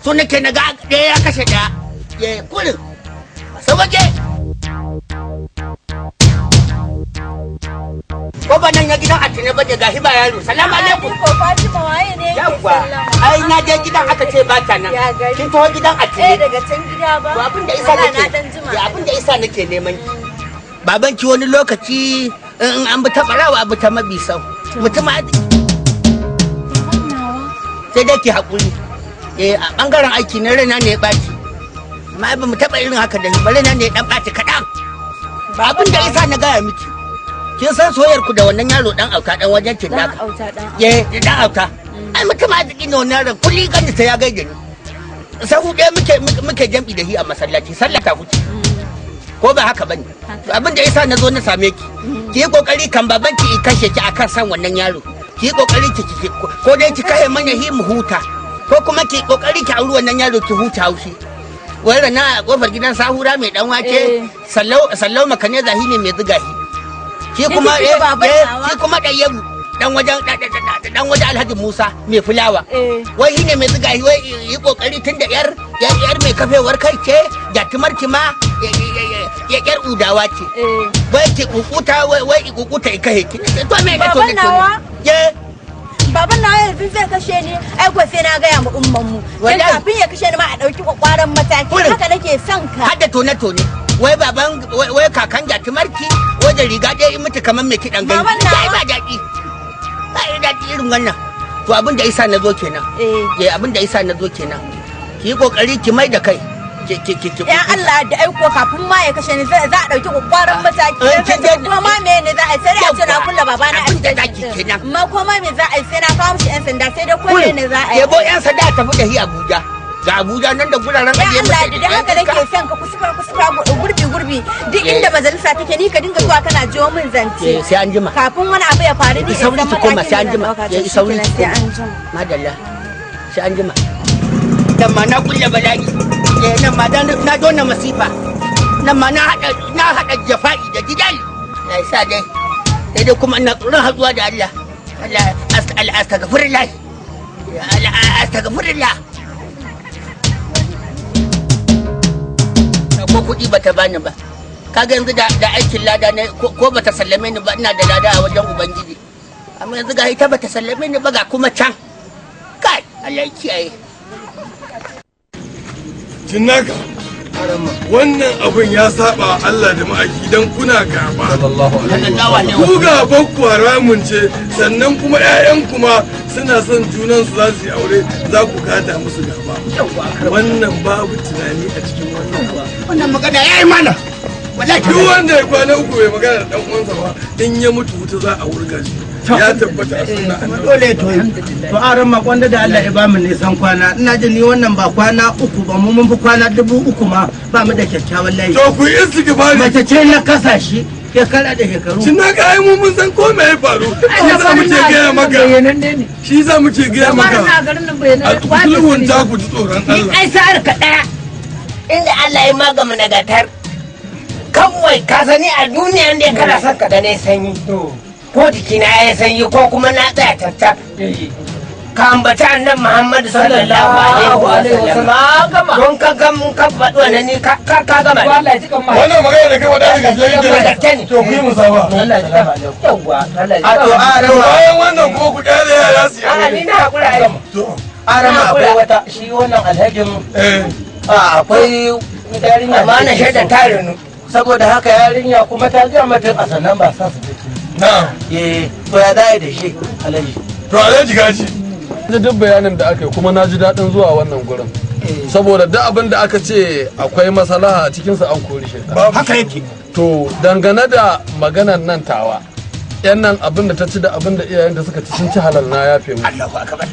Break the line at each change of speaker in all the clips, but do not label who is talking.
so nake na ga ɗaya ya kashe ɗaya ya kurin sauke ko ba nan ya gidan atine ba ga hiba yaro salamu alaikum
ko Fatima waye ne
yawa ai na je gidan aka ce ba ta nan kin taho gidan atine
daga can gida ba
to abin da isa nake abin da isa nake neman baban ki wani lokaci in an bi ta barawa abu ta mabi sau mutum sai dai ki haƙuri a ɓangaren aiki na rana ne ya ɓaci amma ba mu taɓa irin haka da ba rana ne ya ɗan ɓaci kaɗan ba abin da isa na gaya miki kin san soyayyar ku da wannan yaro ɗan auta ɗan wajen cin daga ɗan auta ai mutum arziki ne wannan ran kulli gani sai ya gaida ni sahu ɗaya muke jam'i da shi a masallaci sallah ta wuce ko ba haka bane abin da isa na zo na same ki yi kokari kan babanki in kashe ki akan san wannan yaro ki yi kokari ki ko dai ki kai mana hi mu huta ko kuma ki kokari ki auri wannan yaro ki huta haushi wai rana a kofar gidan sahura mai dan wake sallau makane zahi ne mai ziga shi kuma shi kuma dayyabu dan wajen Alhaji Musa mai fulawa wai shi ne mai ziga shi wai yi kokari tunda yar mai kafewar kai ce jatumar ki ma ya yar udawa ce wai ki kukuta wai kukuta kai ki to me ka to ne
baban na yanzu zai kashe ni ai ko sai na gaya mu umman mu dan kafin ya kashe ni ma a dauki kwakwaran mataki haka nake son ka
hadda tone wai baban wai kakan jatumarki wai da riga ɗaya in mutu kamar mai kiɗan gani sai ba daɗi ba daɗi irin wannan to abin da isa na zo kenan abin da isa na zo kenan ki yi kokari ki mai da kai
ya Allah da aiko kafin ma ya kashe ni za a dauki kwakwaran mataki kuma ma me ne za a sai a ce na kulla babana a cikin ma kuma me za a sai na kawo shi yan sanda sai da kulle ne za a yi
yabo yan sanda tafi da shi Abuja ga Abuja nan da guraren
ajiye mutum da haka nake son ka kusura gurbi duk inda majalisa take ni ka dinga zuwa kana jiwo min zance
sai an jima
kafin wani abu ya faru ni
sauri ki koma sai an jima sauri ki koma madalla sai an jima dan ma na kulle bala'i nan ma na dona masifa nan ma na hada jafa'i da jidal ya sa dai sai dai kuma ina tsoron haduwa da Allah astaghfirullah ko kuɗi bata bani ba kaga yanzu da aikin lada ne ko bata sallame ni ba ina da lada a wajen ubangiji amma yanzu ga ita bata sallame ni ba ga kuma can kai Allah ya kiyaye
Jinnaka, wannan abin ya saba Allah da ma'aiki don kuna gaba. Ku gaban ku haramun ce, sannan kuma 'ya'yan kuma suna son junan su za su yi aure za ku gada musu gaba. Wannan babu tunani a cikin wannan ba.
Wannan magana ya yi mana.
Duk wanda ya kwana uku bai magana da ɗan uwansa ba, in ya mutu wuta za a wurga shi. Ya tabbata a sunna
dole to aran makonda da Allah ya ba mu nisan kwana ina jin ni wannan ba kwana uku ba mu mun fi kwana 3000 ma ba mu da kyakkyawan layi
to ku yi istighfari
mace ce na kasashe shekara da shekaru
shin na ga ai mun san ko me ya faru shi za mu ce gaya maka shi za mu ce gaya maka a sulhun ta ku ji tsoron Allah
ai sa'ar ka daya inda Allah ya magama nagatar kawai ka sani a duniya ne kana son ka gane sanyi ko jikina ya sanyi ko kuma na tsaya tattar ka ambata annan Muhammadu sallallahu alaihi wasallam don ka ga mun ka faɗo na ni ka gama
wannan magana da kai wada daga jirgin to ku yi musaba
Allah ya gama yawa Allah
a to arama bayan wannan ko ku dare ya su
a ni na hakura ai
to
arama akwai wata shi wannan alhajin akwai yarinya
amma na shaida ta rinu
saboda haka yarinya kuma ta ga mutum a sannan ba sa su
na
to ya dai da shi alaji
to alaji gashi
ji duk bayanin da aka yi kuma na ji daɗin zuwa wannan gurin saboda duk abin da aka ce akwai maslaha a cikinsa an kori shi
haka yake
to dangane da maganar nan tawa yan nan abin da ta ci da abin da iyayenta suka ci sun ci halal na yafe mu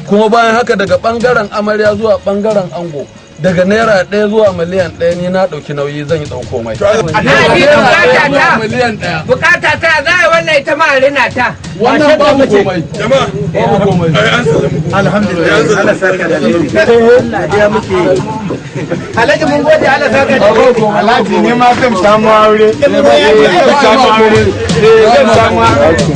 kuma bayan haka daga bangaren amarya zuwa bangaren ango daga naira 1 zuwa miliyan 1 ni na dauki nauyi zan yi tsawon komai.
Bukata ta za a wannan ita ma rina ta.
Wannan babu komai.
Jama'a babu komai.
Alhamdulillah Allah saka da alheri. Allah ya muke.
Alhaji mun gode Allah saka da alheri.
Alhaji ne ma zan samu aure. Zan samu aure.